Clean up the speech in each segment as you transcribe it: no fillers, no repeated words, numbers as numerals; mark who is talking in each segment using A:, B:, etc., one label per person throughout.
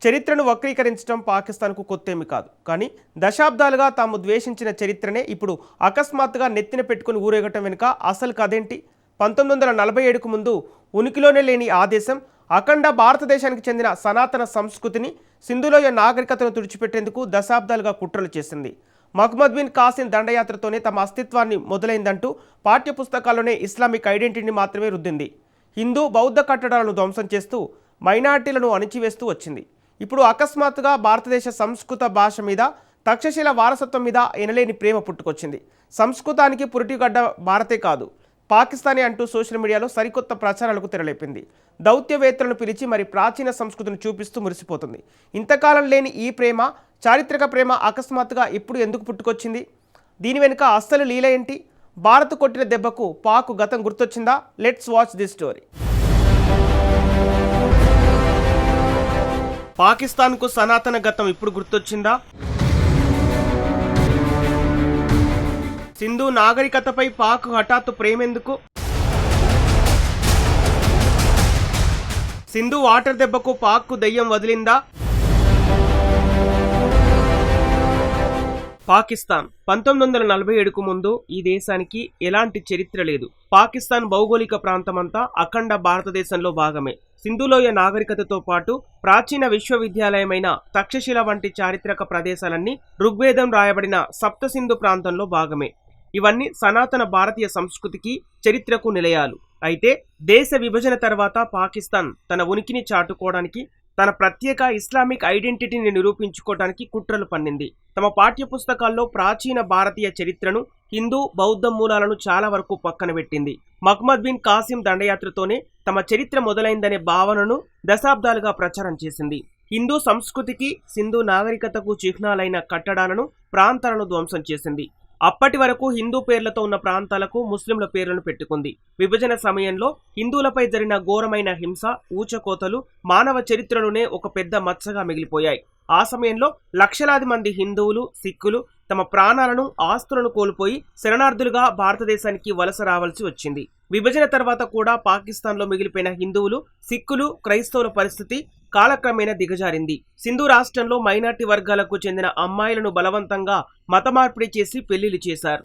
A: చరిత్రను వక్రీకరించడం పాకిస్తాన్కు కొత్తేమి కాదు. కానీ దశాబ్దాలుగా తాము ద్వేషించిన చరిత్రనే ఇప్పుడు అకస్మాత్తుగా నెత్తిన పెట్టుకుని ఊరేగటం వెనుక అసలు కథేంటి? 1947కు ముందు ఉనికిలోనే లేని ఆ దేశం అఖండ భారతదేశానికి చెందిన సనాతన సంస్కృతిని, సింధులోయ నాగరికతను తుడిచిపెట్టేందుకు దశాబ్దాలుగా కుట్రలు చేసింది. మహ్మద్ బిన్ కాసిం దండయాత్రతోనే తమ అస్తిత్వాన్ని మొదలైందంటూ పాఠ్యపుస్తకాల్లోనే ఇస్లామిక్ ఐడెంటిటీని మాత్రమే రుద్దింది. హిందూ బౌద్ధ కట్టడాలను ధ్వంసం చేస్తూ మైనార్టీలను అణిచివేస్తూ వచ్చింది. ఇప్పుడు అకస్మాత్తుగా భారతదేశ సంస్కృత భాష మీద, తక్షశిల వారసత్వం మీద ఎనలేని ప్రేమ పుట్టుకొచ్చింది. సంస్కృతానికి పురిటిగడ్డ భారతే కాదు, పాకిస్తానే అంటూ సోషల్ మీడియాలో సరికొత్త ప్రచారాలకు తెరలేపింది. దౌత్యవేత్తలను పిలిచి మరి ప్రాచీన సంస్కృతిని చూపిస్తూ మురిసిపోతుంది. ఇంతకాలం లేని ఈ ప్రేమ, చారిత్రక ప్రేమ అకస్మాత్తుగా ఇప్పుడు ఎందుకు పుట్టుకొచ్చింది? దీని వెనుక అస్సలు లీల ఏంటి? భారత్ కొట్టిన దెబ్బకు పాక్ గతం గుర్తొచ్చిందా? Let's watch this story. పాకిస్తాన్కు సనాతన గతం ఇప్పుడు గుర్తొచ్చిందా? సింధు నాగరికతపై పాక్ హఠాత్తు ప్రేమెందుకు? సింధు వాటర్ దెబ్బకు పాక్కు దయ్యం వదిలిందా? పాకిస్తాన్ 1947కు ముందు ఈ దేశానికి ఎలాంటి చరిత్ర లేదు. పాకిస్తాన్ భౌగోళిక ప్రాంతమంతా అఖండ భారతదేశంలో భాగమే. సింధులోయ నాగరికతతో పాటు ప్రాచీన విశ్వవిద్యాలయమైన తక్షశిల వంటి చారిత్రక ప్రదేశాలన్నీ ఋగ్వేదం రాయబడిన సప్త సింధు ప్రాంతంలో భాగమే. ఇవన్నీ సనాతన భారతీయ సంస్కృతికి, చరిత్రకు నిలయాలు. అయితే దేశ విభజన తర్వాత పాకిస్తాన్ తన ఉనికిని చాటుకోవడానికి, తన ప్రత్యేక ఇస్లామిక్ ఐడెంటిటీని నిరూపించుకోవడానికి కుట్రలు పన్నింది. తమ పాఠ్యపుస్తకాల్లో ప్రాచీన భారతీయ చరిత్రను, హిందూ బౌద్ధ మూలాలను చాలా వరకు పక్కన పెట్టింది. మహ్మద్ బిన్ కాసిం దండయాత్రతోనే తమ చరిత్ర మొదలైందనే భావనను దశాబ్దాలుగా ప్రచారం చేసింది. హిందూ సంస్కృతికి, సింధు నాగరికతకు చిహ్నాలైన కట్టడాలను, ప్రాంతాలను ధ్వంసం చేసింది. అప్పటి వరకు హిందూ పేర్లతో ఉన్న ప్రాంతాలకు ముస్లింల పేర్లను పెట్టుకుంది. విభజన సమయంలో హిందువులపై జరిగిన ఘోరమైన హింస, ఊచకోతలు మానవ చరిత్రలోనే ఒక పెద్ద మచ్చగా మిగిలిపోయాయి. ఆ సమయంలో లక్షలాది మంది హిందువులు, సిక్కులు తమ ప్రాణాలను, ఆస్తులను కోల్పోయి శరణార్థులుగా భారతదేశానికి వలస రావాల్సి వచ్చింది. విభజన తర్వాత కూడా పాకిస్తాన్లో మిగిలిపోయిన హిందువులు, సిక్కులు, క్రైస్తవుల పరిస్థితి కాలక్రమేణా దిగజారింది. సింధు రాష్ట్రంలో మైనార్టీ వర్గాలకు చెందిన అమ్మాయిలను బలవంతంగా మత మార్పిడి చేసి పెళ్లిళ్లు చేశారు.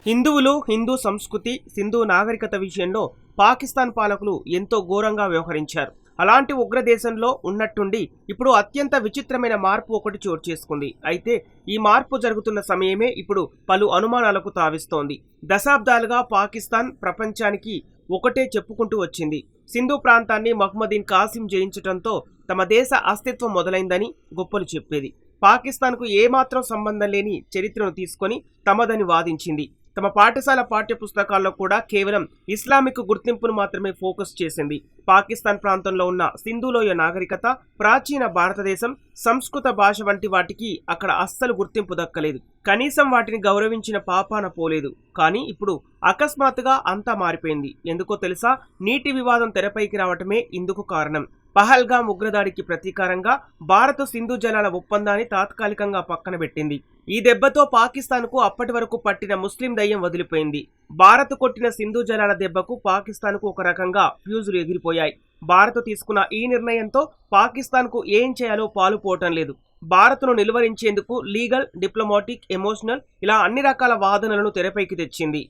A: హిందువులు, హిందూ సంస్కృతి, సింధు నాగరికత విషయంలో పాకిస్తాన్ పాలకులు ఎంతో ఘోరంగా వ్యవహరించారు. అలాంటి ఉగ్రదేశంలో ఉన్నట్టుండి ఇప్పుడు అత్యంత విచిత్రమైన మార్పు ఒకటి చోటు చేసుకుంది. అయితే ఈ మార్పు జరుగుతున్న సమయమే ఇప్పుడు పలు అనుమానాలకు తావిస్తోంది. దశాబ్దాలుగా పాకిస్తాన్ ప్రపంచానికి ఒకటే చెప్పుకుంటూ వచ్చింది. సింధు ప్రాంతాన్ని మహ్మద్ బిన్ కాసిం జయించడంతో తమ దేశ అస్తిత్వం మొదలైందని గొప్పలు చెప్పేది. పాకిస్తాన్కు ఏమాత్రం సంబంధం లేని చరిత్రను తీసుకొని తమదని వాదించింది. తమ పాఠశాల పాఠ్యపుస్తకాల్లో కూడా కేవలం ఇస్లామిక్ గుర్తింపును మాత్రమే ఫోకస్ చేసింది. పాకిస్తాన్ ప్రాంతంలో ఉన్న సింధులోయ నాగరికత, ప్రాచీన భారతదేశం, సంస్కృత భాష వంటి వాటికి అక్కడ అస్సలు గుర్తింపు దక్కలేదు. కనీసం వాటిని గౌరవించిన పాపాన పోలేదు. కానీ ఇప్పుడు అకస్మాత్తుగా అంతా మారిపోయింది. ఎందుకో తెలుసా? నీటి వివాదం తెరపైకి రావటమే ఇందుకు కారణం. పహల్గామ్ ఉగ్రదాడికి ప్రతీకారంగా భారత్ సింధు జలాల ఒప్పందాన్ని తాత్కాలికంగా పక్కన పెట్టింది. ఈ దెబ్బతో పాకిస్తాన్కు అప్పటి వరకు పట్టిన ముస్లిం దయ్యం వదిలిపోయింది. భారత్ కొట్టిన సింధు జలాల దెబ్బకు పాకిస్తాన్కు ఒక రకంగా ఫ్యూజులు ఎగిరిపోయాయి. భారత్ తీసుకున్న ఈ నిర్ణయంతో పాకిస్తాన్కు ఏం చేయాలో పాలుపోవటం లేదు. భారత్ను నిలువరించేందుకు లీగల్, డిప్లొమాటిక్, ఎమోషనల్ ఇలా అన్ని రకాల వాదనలను తెరపైకి తెచ్చింది.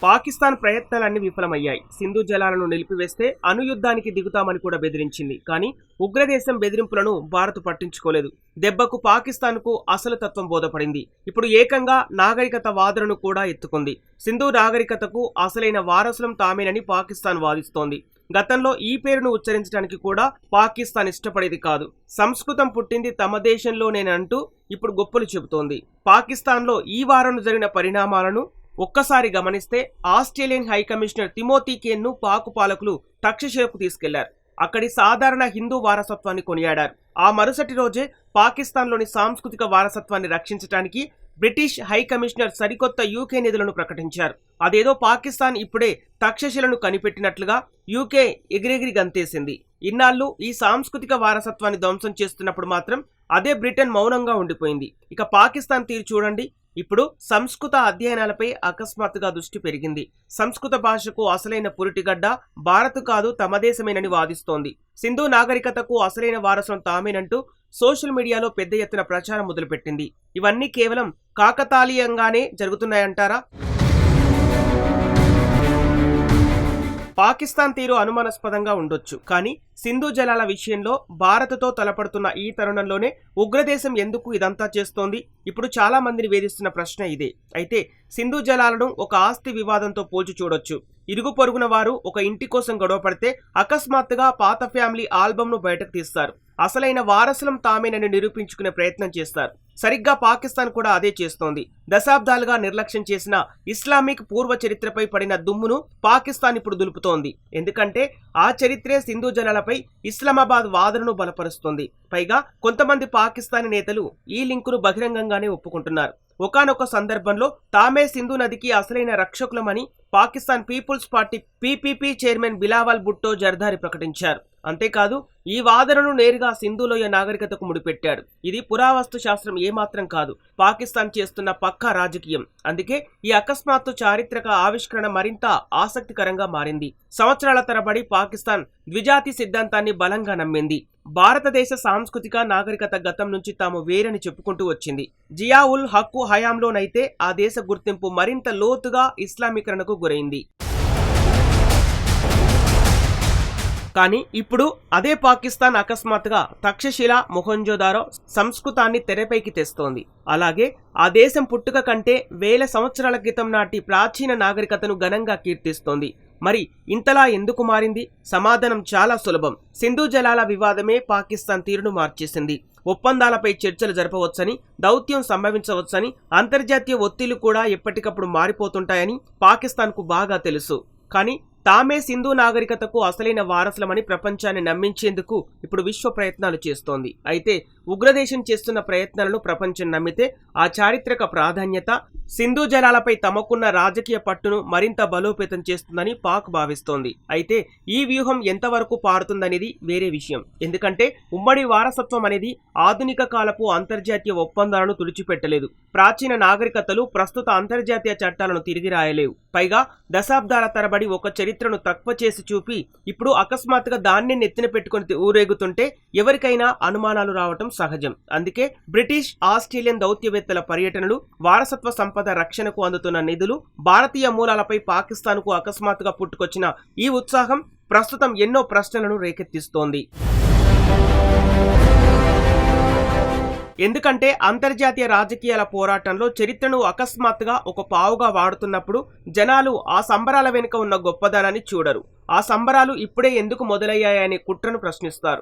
A: పాకిస్తాన్ ప్రయత్నాలన్నీ విఫలమయ్యాయి. సింధు జలాలను నిలిపివేస్తే అణుయుద్ధానికి దిగుతామని కూడా బెదిరించింది. కానీ ఉగ్రదేశం బెదిరింపులను భారత్ పట్టించుకోలేదు. దెబ్బకు పాకిస్తాన్కు అసలు తత్వం బోధపడింది. ఇప్పుడు ఏకంగా నాగరికత వాదనను కూడా ఎత్తుకుంది. సింధు నాగరికతకు అసలైన వారసులం తామేనని పాకిస్తాన్ వాదిస్తోంది. గతంలో ఈ పేరును ఉచ్చరించడానికి కూడా పాకిస్తాన్ ఇష్టపడేది కాదు. సంస్కృతం పుట్టింది తమ దేశంలోనేనంటూ ఇప్పుడు గొప్పలు చెబుతోంది. పాకిస్తాన్లో ఈ వారం జరిగిన పరిణామాలను ఒక్కసారి గమనిస్తే ఆస్ట్రేలియన్ హై కమిషనర్ తిమోతీ కేన్ను పాక్ పాలకులు తక్షశిలకు తీసుకెళ్లారు. అక్కడి సాధారణ హిందూ వారసత్వాన్ని కొనియాడారు. ఆ మరుసటి రోజే పాకిస్తాన్లోని సాంస్కృతిక వారసత్వాన్ని రక్షించడానికి బ్రిటిష్ హై కమిషనర్ సరికొత్త యూకే నిధులను ప్రకటించారు. అదేదో పాకిస్తాన్ ఇప్పుడే తక్షశిలను కనిపెట్టినట్లుగా యూకే ఎగిరెగిరి గంతేసింది. ఇన్నాళ్ళు ఈ సాంస్కృతిక వారసత్వాన్ని ధ్వంసం చేస్తున్నప్పుడు మాత్రం అదే బ్రిటన్ మౌనంగా ఉండిపోయింది. ఇక పాకిస్తాన్ తీరు చూడండి. ఇప్పుడు సంస్కృత అధ్యయనాలపై అకస్మాత్తుగా దృష్టి పెరిగింది. సంస్కృత భాషకు అసలైన పురిటిగడ్డ భారత్ కాదు తమ దేశమేనని వాదిస్తోంది. సింధు నాగరికతకు అసలైన వారసులం తామేనంటూ సోషల్ మీడియాలో పెద్ద ఎత్తున ప్రచారం మొదలుపెట్టింది. ఇవన్నీ కేవలం కాకతాళీయంగానే జరుగుతున్నాయంటారా? పాకిస్తాన్ తీరు అనుమానాస్పదంగా ఉండొచ్చు, కానీ సింధు జలాల విషయంలో భారత్తో తలపడుతున్న ఈ తరుణంలోనే ఉగ్రదేశం ఎందుకు ఇదంతా చేస్తోంది? ఇప్పుడు చాలా మందిని వేధిస్తున్న ప్రశ్న ఇదే. అయితే సింధు జలాలను ఒక ఆస్తి వివాదంతో పోల్చి చూడొచ్చు. ఇరుగు పొరుగున వారు ఒక ఇంటి కోసం గొడవ పడితే అకస్మాత్తుగా పాత ఫ్యామిలీ ఆల్బమ్ను బయటకు తీస్తారు. అసలైన వారసులం తామేనని నిరూపించుకునే ప్రయత్నం చేస్తారు. సరిగ్గా పాకిస్తాన్ కూడా అదే చేస్తోంది. దశాబ్దాలుగా నిర్లక్ష్యం చేసిన ఇస్లామిక్ పూర్వ చరిత్రపై పడిన దుమ్మును పాకిస్తాన్ ఇప్పుడు దులుపుతోంది. ఎందుకంటే ఆ చరిత్రే సింధు జలాలపై ఇస్లామాబాద్ వాదనను బలపరుస్తోంది. పైగా కొంతమంది పాకిస్తానీ నేతలు ఈ లింకును బహిరంగంగానే ఒప్పుకుంటున్నారు. ఒకానొక సందర్భంలో తామే సింధు నదికి అసలైన రక్షకులమని Pakistan People's Party PPP chairman Bilawal Bhutto Zardari ప్రకటించారు. అంతేకాదు ఈ వాదనను నేరుగా సింధులోయ నాగరికతకు ముడిపెట్టాడు. ఇది పురావస్తు శాస్త్రం ఏమాత్రం కాదు, పాకిస్తాన్ చేస్తున్న పక్కా రాజకీయం. అందుకే ఈ అకస్మాత్తు చారిత్రక ఆవిష్కరణ మరింత ఆసక్తికరంగా మారింది. సంవత్సరాల తరబడి పాకిస్తాన్ ద్విజాతి సిద్ధాంతాన్ని బలంగా నమ్మింది. భారతదేశ సాంస్కృతిక నాగరికత గతం నుంచి తాము వేరని చెప్పుకుంటూ వచ్చింది. జియా ఉల్ హక్కు హయాంలోనైతే ఆ దేశ గుర్తింపు మరింత లోతుగా ఇస్లామీకరణకు గురైంది. కానీ ఇప్పుడు అదే పాకిస్తాన్ అకస్మాత్తుగా తక్షశిల, మొహంజోదారో సంస్కృతాన్ని తెరపైకి తెస్తోంది. అలాగే ఆ దేశం పుట్టుక కంటే వేల సంవత్సరాల క్రితం నాటి ప్రాచీన నాగరికతను ఘనంగా కీర్తిస్తోంది. మరి ఇంతలా ఎందుకు మారింది? సమాధానం చాలా సులభం. సింధు జలాల వివాదమే పాకిస్తాన్ తీరును మార్చేసింది. ఒప్పందాలపై చర్చలు జరపవచ్చని, దౌత్యం సంభవించవచ్చని, అంతర్జాతీయ ఒత్తిళ్లు కూడా ఎప్పటికప్పుడు మారిపోతుంటాయని పాకిస్తాన్కు బాగా తెలుసు. కానీ తామే సింధు నాగరికతకు అసలైన వారసులమని ప్రపంచాన్ని నమ్మించేందుకు ఇప్పుడు విశ్వ ప్రయత్నాలు చేస్తోంది. అయితే ఉగ్రదేశం చేస్తున్న ప్రయత్నాలను ప్రపంచం నమ్మితే ఆ చారిత్రక ప్రాధాన్యత సింధు జలాలపై తమకున్న రాజకీయ పట్టును మరింత బలోపేతం చేస్తుందని పాక్ భావిస్తోంది. అయితే ఈ వ్యూహం ఎంతవరకు పారుతుందనేది వేరే విషయం. ఎందుకంటే ఉమ్మడి వారసత్వం అనేది ఆధునిక కాలపు అంతర్జాతీయ ఒప్పందాలను తుడిచిపెట్టలేదు. ప్రాచీన నాగరికతలు ప్రస్తుత అంతర్జాతీయ చట్టాలను తిరిగి రాయలేవు. పైగా దశాబ్దాల తరబడి ఒక చరిత్రను తక్కువ చేసి చూపి ఇప్పుడు అకస్మాత్తుగా దాన్ని నెత్తిన పెట్టుకుని ఊరేగుతుంటే ఎవరికైనా అనుమానాలు రావటం సహజం. అందుకే బ్రిటిష్, ఆస్ట్రేలియన్ దౌత్యవేత్తల పర్యటనలు, వారసత్వ సంపద రక్షణకు అందుతున్న నిధులు, భారతీయ మూలాలపై పాకిస్తాన్కు అకస్మాత్తుగా పుట్టుకొచ్చిన ఈ ఉత్సాహం ప్రస్తుతం ఎన్నో ప్రశ్నలను రేకెత్తిస్తోంది. ఎందుకంటే అంతర్జాతీయ రాజకీయాల పోరాటంలో చరిత్రను అకస్మాత్తుగా ఒక పావుగా వాడుతున్నప్పుడు జనాలు ఆ సంబరాల వెనుక ఉన్న గొప్పదనాన్ని చూడరు. ఆ సంబరాలు ఇప్పుడే ఎందుకు మొదలయ్యాయనే కుట్రను ప్రశ్నిస్తారు.